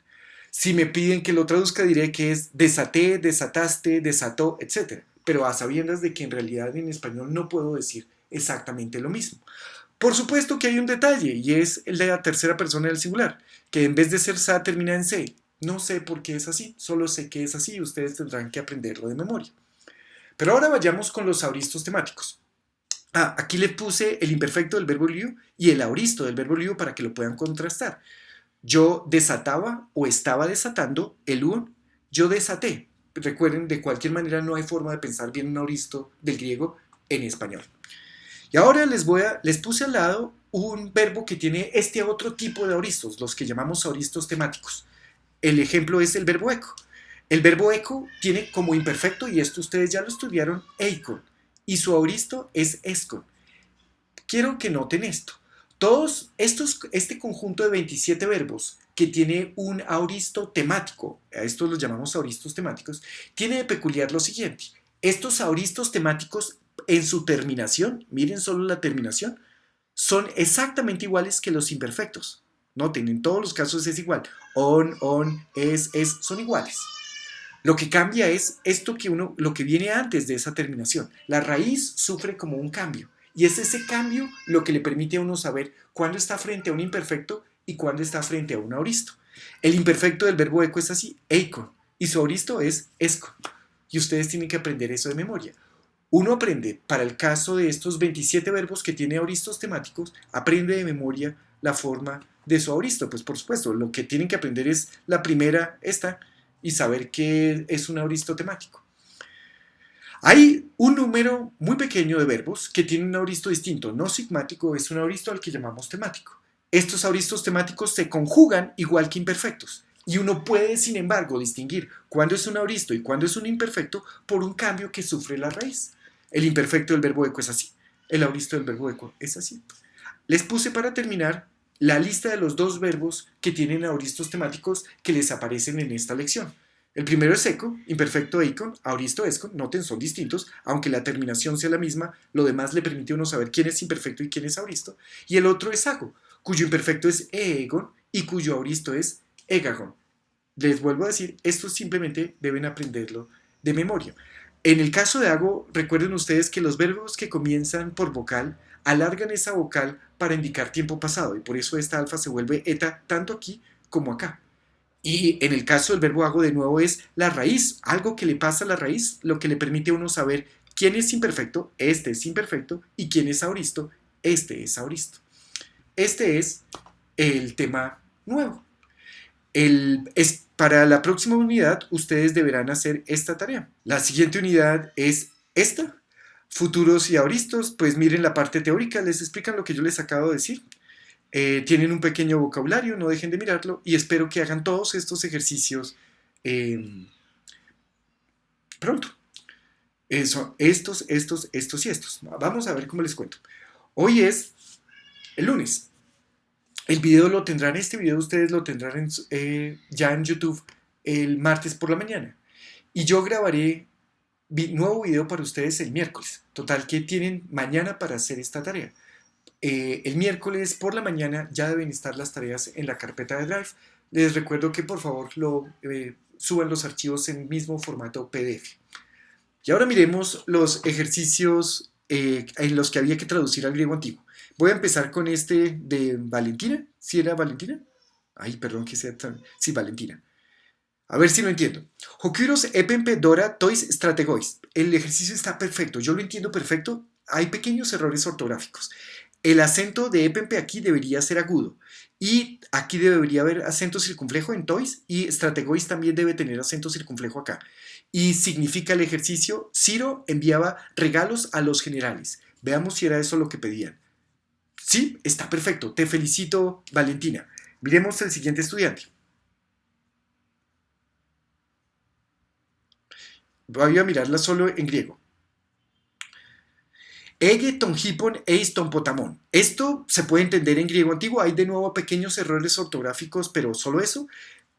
Si me piden que lo traduzca, diré que es desaté, desataste, desató, etc. Pero a sabiendas de que en realidad en español no puedo decir exactamente lo mismo. Por supuesto que hay un detalle, y es el de la tercera persona del singular, que en vez de ser sa termina en se. No sé por qué es así, solo sé que es así y ustedes tendrán que aprenderlo de memoria. Pero ahora vayamos con los auristos temáticos. Aquí le puse el imperfecto del verbo liu y el auristo del verbo liu para que lo puedan contrastar. Yo desataba o estaba desatando el uon. Yo desaté. Recuerden, de cualquier manera no hay forma de pensar bien un auristo del griego en español. Y ahora les puse al lado un verbo que tiene este otro tipo de auristos, los que llamamos auristos temáticos. El ejemplo es el verbo eco. El verbo eco tiene como imperfecto, y esto ustedes ya lo estudiaron, eikon, y su auristo es eskon. Quiero que noten esto. Este conjunto de 27 verbos que tiene un auristo temático, a estos los llamamos auristos temáticos, tiene de peculiar lo siguiente. Estos auristos temáticos en su terminación, miren solo la terminación, son exactamente iguales que los imperfectos. Noten, en todos los casos es igual. On, es, son iguales. Lo que cambia es lo que viene antes de esa terminación. La raíz sufre como un cambio. Y es ese cambio lo que le permite a uno saber cuándo está frente a un imperfecto y cuándo está frente a un auristo. El imperfecto del verbo eco es así, eikon, y su auristo es eskon. Y ustedes tienen que aprender eso de memoria. Uno aprende, para el caso de estos 27 verbos que tiene auristos temáticos, aprende de memoria la forma de su auristo. Pues por supuesto, lo que tienen que aprender es la primera, esta, y saber qué es un auristo temático. Hay un número muy pequeño de verbos que tienen un auristo distinto, no sigmático, es un auristo al que llamamos temático. Estos auristos temáticos se conjugan igual que imperfectos, y uno puede, sin embargo, distinguir cuándo es un auristo y cuándo es un imperfecto por un cambio que sufre la raíz. El imperfecto del verbo eco es así, el auristo del verbo eco es así. Les puse para terminar la lista de los dos verbos que tienen auristos temáticos que les aparecen en esta lección. El primero es eco, imperfecto eikon, auristo eskon, noten, son distintos, aunque la terminación sea la misma, lo demás le permite a uno saber quién es imperfecto y quién es auristo. Y el otro es ago, cuyo imperfecto es eegon y cuyo auristo es egagon. Les vuelvo a decir, esto simplemente deben aprenderlo de memoria. En el caso de ago, recuerden ustedes que los verbos que comienzan por vocal alargan esa vocal para indicar tiempo pasado, y por eso esta alfa se vuelve eta tanto aquí como acá. Y en el caso del verbo hago, de nuevo, es la raíz, algo que le pasa a la raíz, lo que le permite a uno saber quién es imperfecto, este es imperfecto, y quién es auristo, este es auristo. Este es el tema nuevo. Para la próxima unidad, ustedes deberán hacer esta tarea. La siguiente unidad es esta. Futuros y ahoristos, pues miren la parte teórica, les explican lo que yo les acabo de decir. Tienen un pequeño vocabulario, no dejen de mirarlo y espero que hagan todos estos ejercicios pronto. Son estos y estos. Vamos a ver cómo les cuento. Hoy es el lunes. El video lo tendrán, este video ustedes lo tendrán ya en YouTube el martes por la mañana. Y yo grabaré nuevo video para ustedes el miércoles. Total que tienen mañana para hacer esta tarea. El miércoles por la mañana ya deben estar las tareas en la carpeta de Drive. Les recuerdo que por favor suban los archivos en el mismo formato PDF. Y ahora miremos los ejercicios en los que había que traducir al griego antiguo. Voy a empezar con este de Valentina. ¿Sí era Valentina? Ay, perdón que sea tan... Sí, Valentina. A ver si lo entiendo. Hokyros epempe dora tois strategois. El ejercicio está perfecto. Yo lo entiendo perfecto. Hay pequeños errores ortográficos. El acento de epempe aquí debería ser agudo. Y aquí debería haber acento circunflejo en tois. Y strategois también debe tener acento circunflejo acá. Y significa el ejercicio: Ciro enviaba regalos a los generales. Veamos si era eso lo que pedían. Sí, está perfecto. Te felicito, Valentina. Miremos el siguiente estudiante. Voy a mirarla solo en griego. Ege ton hipon eis ton potamon. Esto se puede entender en griego antiguo. Hay de nuevo pequeños errores ortográficos, pero solo eso.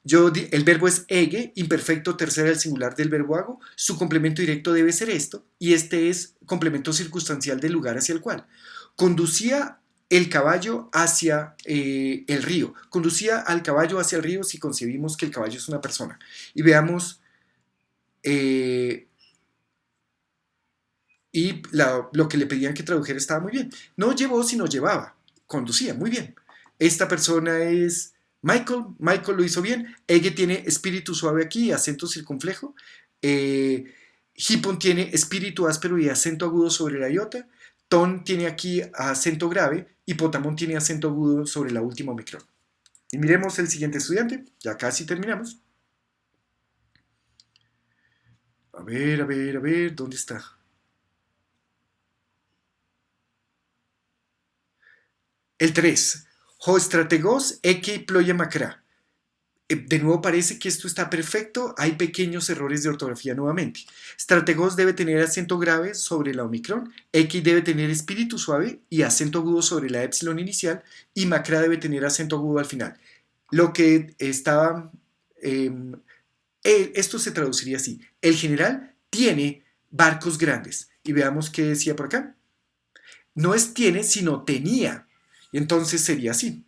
El verbo es ege, imperfecto tercera del singular del verbo hago. Su complemento directo debe ser esto. Y este es complemento circunstancial del lugar hacia el cual. Conducía el caballo hacia el río. Conducía al caballo hacia el río si concebimos que el caballo es una persona. Y veamos... y lo que le pedían que tradujera estaba muy bien. No llevó, sino llevaba. Conducía, muy bien. Esta persona es Michael. Michael lo hizo bien. Ege tiene espíritu suave aquí, acento circunflejo. Hipon tiene espíritu áspero y acento agudo sobre la iota. Ton tiene aquí acento grave. Y potamón tiene acento agudo sobre la última omicron. Y miremos el siguiente estudiante. Ya casi terminamos. A ver, ¿dónde está? El 3. Ho strategos eke ploya macra. De nuevo parece que esto está perfecto. Hay pequeños errores de ortografía nuevamente. Strategos debe tener acento grave sobre la omicron. Eke debe tener espíritu suave y acento agudo sobre la epsilon inicial. Y macra debe tener acento agudo al final. Lo que estaba... esto se traduciría así. El general tiene barcos grandes. Y veamos qué decía por acá. No es tiene, sino tenía. Y entonces sería así.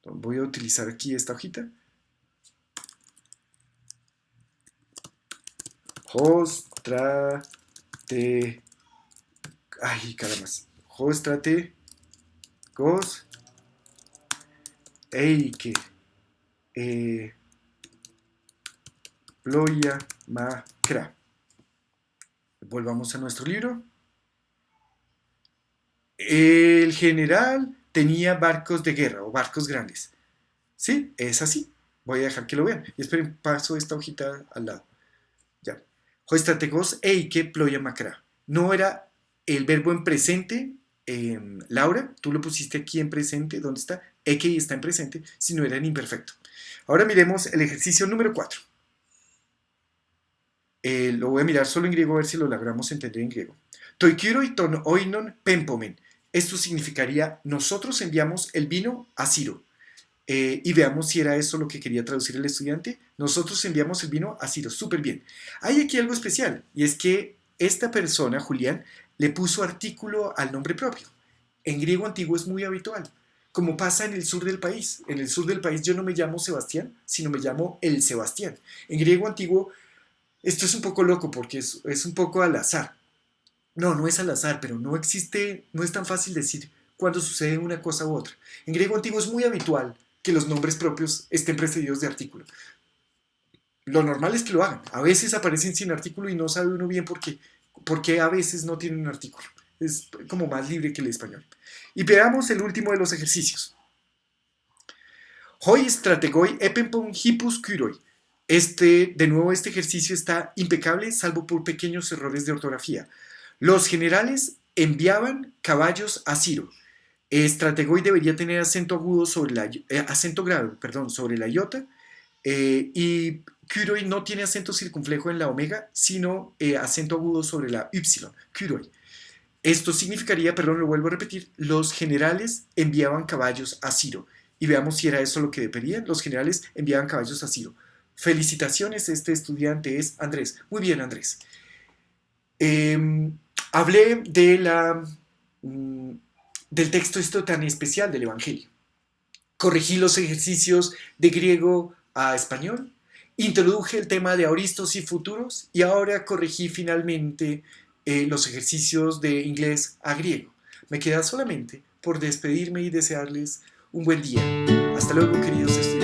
Voy a utilizar aquí esta hojita. Ay, caramba. Hostrate. Gos. Eike. Ploya macra. Volvamos a nuestro libro. El general tenía barcos de guerra o barcos grandes. Sí, es así. Voy a dejar que lo vean. Y esperen, paso esta hojita al lado. Ya. Hoestrategos eike ploya macra. No era el verbo en presente, Laura, tú lo pusiste aquí en presente. ¿Dónde está? Eike está en presente, si no era en imperfecto. Ahora miremos el ejercicio número 4. Lo voy a mirar solo en griego a ver si lo logramos entender en griego. Toikiro y ton oinon pempomen. Esto significaría, nosotros enviamos el vino a Ciro. Y veamos si era eso lo que quería traducir el estudiante. Nosotros enviamos el vino a Ciro. Súper bien. Hay aquí algo especial, y es que esta persona, Julián, le puso artículo al nombre propio. En griego antiguo es muy habitual, como pasa en el sur del país. En el sur del país yo no me llamo Sebastián, sino me llamo el Sebastián. En griego antiguo, esto es un poco loco porque es un poco al azar. No es al azar, pero no es tan fácil decir cuándo sucede una cosa u otra. En griego antiguo es muy habitual que los nombres propios estén precedidos de artículo. Lo normal es que lo hagan. A veces aparecen sin artículo y no sabe uno bien por qué a veces no tienen un artículo. Es como más libre que el español. Y veamos el último de los ejercicios. Hoi strategoi epempon hippus kyroi. De nuevo, este ejercicio está impecable, salvo por pequeños errores de ortografía. Los generales enviaban caballos a Ciro. Strategoi debería tener acento agudo sobre acento grave, perdón, sobre la iota. Y kyroi no tiene acento circunflejo en la omega, sino acento agudo sobre la y, kyroi. Esto significaría, perdón, lo vuelvo a repetir, los generales enviaban caballos a Ciro. Y veamos si era eso lo que pedían. Los generales enviaban caballos a Ciro. Felicitaciones, este estudiante es Andrés. Muy bien, Andrés. Hablé del texto esto tan especial del Evangelio. Corregí los ejercicios de griego a español, introduje el tema de aoristos y futuros y ahora corregí finalmente los ejercicios de inglés a griego. Me queda solamente por despedirme y desearles un buen día. Hasta luego, queridos estudiantes.